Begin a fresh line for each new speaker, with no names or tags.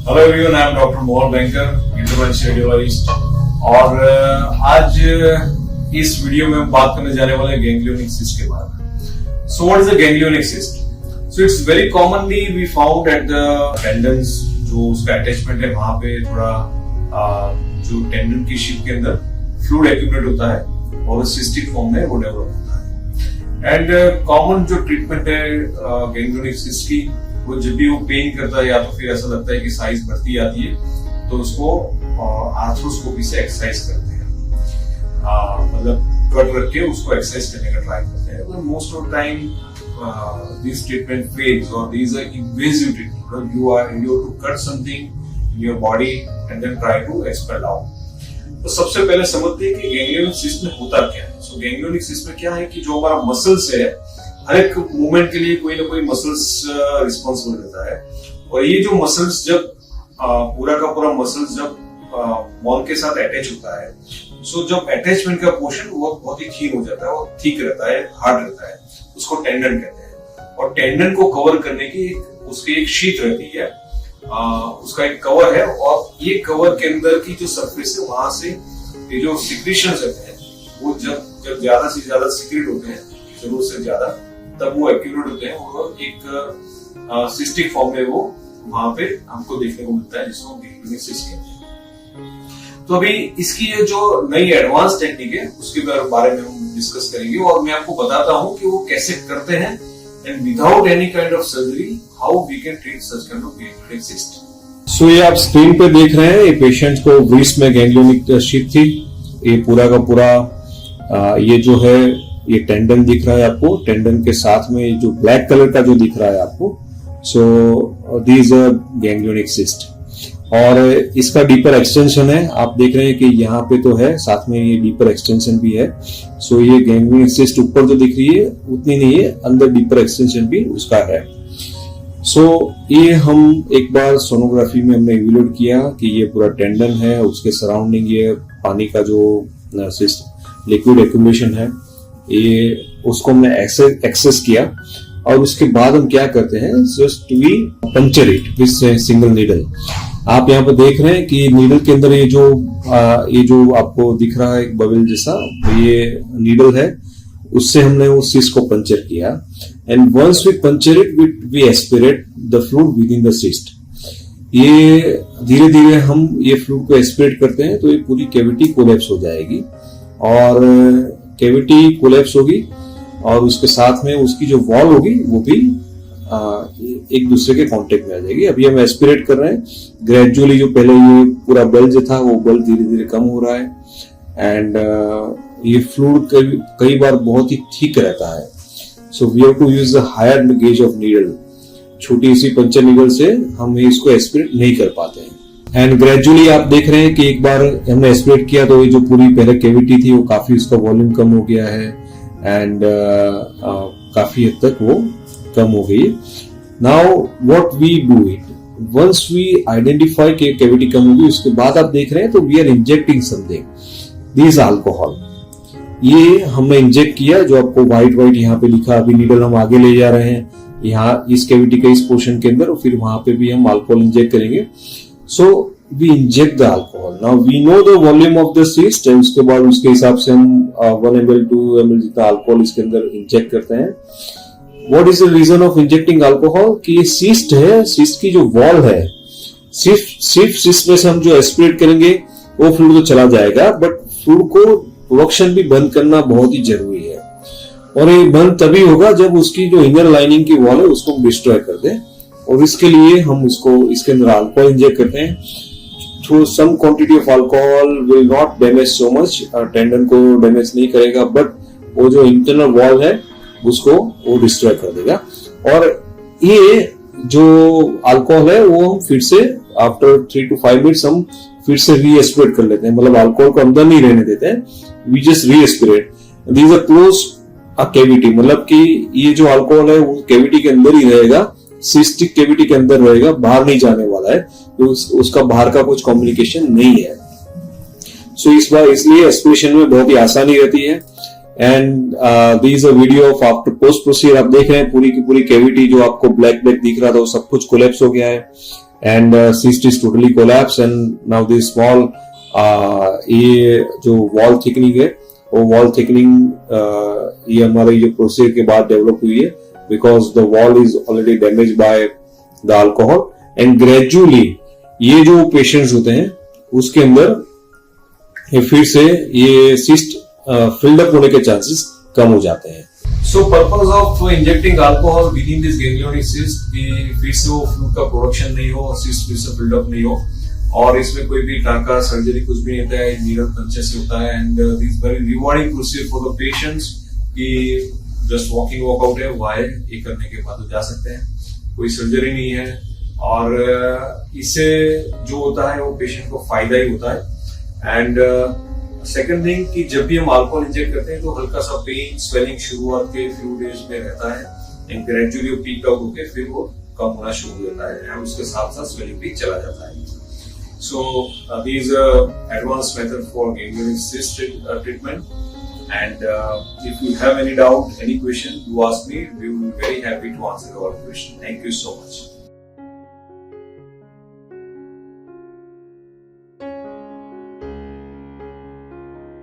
Hello everyone, I am doctor Mohan banker, intervention radiologist. और आज इस वीडियो में हम बात करने जाने वाले गैंग्लियोनिक सिस्ट के बारे में। So what is a ganglionic cyst? So it's very commonly we found at the tendons, जो उसका अटैचमेंट है वहां पे थोड़ा जो टेंडन की शीट के अंदर फ्लूइड एक्यूमुलेट होता है और सिस्टिक फॉर्म में वो डेवलप होता है। एंड कॉमन जो ट्रीटमेंट है गैंग्लियोनिक सिस्ट की, वो जब भी वो पेन करता है या तो फिर ऐसा लगता है कि साइज बढ़ती जाती है, तो उसको आर्थ्रोस्कोपी से एक्सरसाइज करते हैं, मतलब कट रख के उसको एक्सरसाइज करने का ट्राई करते हैं। Most of time this treatment fails और this are invasive treatment. You have to cut something in your body and then try to expel out. तो सबसे पहले समझते हैं कि गैंग्लियोनिक सिस्ट में होता क्या है। सो गैंग्लियोनिक सिस्ट में क्या है कि जो हमारा मसल्स है, हर एक मूवमेंट के लिए कोई ना कोई मसल्स रिस्पॉन्सिबल रहता है। और ये जो मसल्स जब पूरा का पूरा मसल्स जब बोन के साथ अटैच होता है, सो जब अटैचमेंट का पोर्शन वो बहुत ही थीन हो जाता है और थिक रहता है, हार्ड रहता है, उसको टेंडन कहते हैं। और टेंडन को कवर करने की उसकी एक शीट रहती है, उसका एक कवर है। और ये कवर के अंदर की जो सरफेस है, वहां से ये जो सिक्रीशंस रहते हैं, वो जब ज्यादा से ज्यादा सिक्रेट होते हैं, जरूरत से ज्यादा, तब वो एक्यूमुलेट होते हैं और एक सिस्टिक फॉर्म में वो वहां पे हमको देखने को मिलता है, जिसको गैंग्लियोनिक सिस्ट कहते हैं। तो अभी इसकी ये जो नई एडवांस टेक्निक है उसके बारे में हम डिस्कस करेंगे और मैं आपको बताता हूं कि वो कैसे करते हैं and without any kind of surgery how we can treat such kind of ganglionic cyst.
So ये आप स्क्रीन पे देख रहे हैं, ये पेशेंट को व्रिस्ट में गैंग्लियोनिक शिट थी। ये पूरा का पूरा ये जो है ये टेंडन दिख रहा है आपको, टेंडन के साथ में जो ब्लैक कलर का जो दिख रहा है आपको, so this a ganglionic cyst. और इसका डीपर एक्सटेंशन है, आप देख रहे हैं कि यहाँ पे तो है, साथ में ये डीपर एक्सटेंशन भी है। सो ये गैंग्लियोनिक सिस्ट ऊपर जो दिख रही है उतनी नहीं है, अंदर डीपर एक्सटेंशन भी उसका है। सो ये हम एक बार सोनोग्राफी में हमने इवेल्यूएट किया कि ये पूरा टेंडन है, उसके सराउंडिंग ये पानी का जो सिस्ट लिक्विड एक्यूमुलेशन है, ये उसको हमने एक्सेस किया। और उसके बाद हम क्या करते हैं, just we puncture it with single needle. आप यहाँ पर देख रहे हैं कि नीडल के अंदर ये जो आपको दिख रहा है एक बबल जैसा, ये नीडल है, उससे हमने उस सिस्ट को पंचर किया। And once we puncture it we aspirate the fluid within the cyst. ये धीरे धीरे हम ये फ्लूइड को एस्पिरेट करते हैं तो ये पूरी कैविटी कोलैप्स हो जाएगी और कैविटी कोलैप्स होगी और उसके साथ में उसकी जो वॉल होगी वो भी एक दूसरे के कांटेक्ट में आ जाएगी। अभी हम एस्पिरेट कर रहे हैं ग्रेजुअली, जो पहले ये पूरा बल्ज था वो बल्ज धीरे धीरे कम हो रहा है। एंड ये फ्लूइड कई बार बहुत ही थिक रहता है, so we have to use the higher gauge of needle. छोटी सी पंचर नीडल से हम इसको एस्पिरेट नहीं कर पाते हैं। एंड ग्रेजुअली आप देख रहे हैं कि एक बार हमने एस्पिरेट किया तो ये जो पूरी पहले कैविटी थी वो काफी उसका वॉल्यूम कम हो गया है एंड काफी हद तक वो कम हो गई। Now what we do it, once we identify कि कैविटी कम होगी, उसके बाद आप देख रहे हैं तो we are injecting something, this alcohol. ये हमने इंजेक्ट किया, जो आपको व्हाइट यहाँ पे लिखा। अभी नीडल हम आगे ले जा रहे हैं यहाँ इस कैविटी के इस पोर्शन के अंदर, और फिर वहां पे भी हम अल्कोहल इंजेक्ट करेंगे। So we inject the alcohol. Now we know the volume of the cyst, and उसके बाद उसके हिसाब से हम 1 ml 2 ml जितना अल्कोहल इसके अंदर इंजेक्ट करते हैं। What is the reason of injecting alcohol? कि ये सिस्ट है, सिस्ट की जो वॉल है, सिर्फ सिस्ट में से हम जो एस्पिरेट करेंगे वो फ्लूइड तो चला जाएगा, बट फ्लूइड को प्रोडक्शन भी बंद करना बहुत ही जरूरी है। और ये बंद तभी होगा जब उसकी जो इनर लाइनिंग की वॉल है उसको हम डिस्ट्रॉय कर दें। और इसके लिए हम उसको इसके अंदर अल्कोहल इंजेक्ट करते हैं। Through some quantity of alcohol will not damage so much, tendon को डैमेज नहीं करेगा, बट वो जो इंटरनल वॉल है उसको वो डिस्ट्रॉय कर देगा। और ये जो अल्कोहल है वो हम फिर से आफ्टर 3 to 5 मिनट्स हम फिर से रीएस्पिरेट कर लेते हैं, मतलब अल्कोहल को अंदर नहीं रहने देते हैं, we just reaspirate. These are close a cavity, मतलब कि ये जो अल्कोहल है वो कैविटी के अंदर ही रहेगा, सिस्टिक कैविटी के अंदर रहेगा, बाहर नहीं जाने वाला है, तो उसका बाहर का कुछ कम्युनिकेशन नहीं है। सो इस बार इसलिए एस्पिरेशन में बहुत ही आसानी रहती है। And this a video of after post procedure. आप देख रहे हैं पूरी की पूरी कैविटी जो आपको ब्लैक दिख रहा था वो सब कुछ कोलैप्स हो गया है। and cyst is totally collapsed, and now this small ये जो वॉल थिकनिंग है वो वॉल थिकनिंग ये हमारे ये प्रोसीजर के बाद डेवलप हुई है, because the wall is already damage by the alcohol, and gradually ये जो पेशेंट्स होते हैं उसके अंदर ये फिर से ये सिस्ट फिल्ड अप होने के चांसेस कम हो जाते हैं।
So purpose of injecting alcohol within this ganglionic cyst कि फिर से वो फ्लूइड का प्रोडक्शन नहीं हो, सिस्ट फिर से बिल्डअप नहीं हो, और इसमें कोई भी टांका सर्जरी कुछ भी नहीं होता है, नीडल पंचर से होता है, and this very rewarding procedure for the patients कि जस्ट वॉकिंग वॉकआउट है, वो आए, ये करने के बाद वो जा सकते हैं, कोई सर्जरी नहीं है, और इससे जो होता है वो पेशेंट को फायदा ही होता है। एंड सेकंड थिंग कि जब भी हम अल्कोहल इंजेक्ट करते हैं तो हल्का सा पेन स्वेलिंग शुरुआत के फ्यू डेज में रहता है, एंड ग्रेजुअली पीक आउट होकर फिर वो कम होना शुरू हो जाता है, एंड उसके साथ साथ स्वेलिंग भी चला जाता है। सो these advanced method for ganglionic cyst treatment, and if you have any doubt, any question, you ask me, we will be very happy to answer all question. Thank you so much.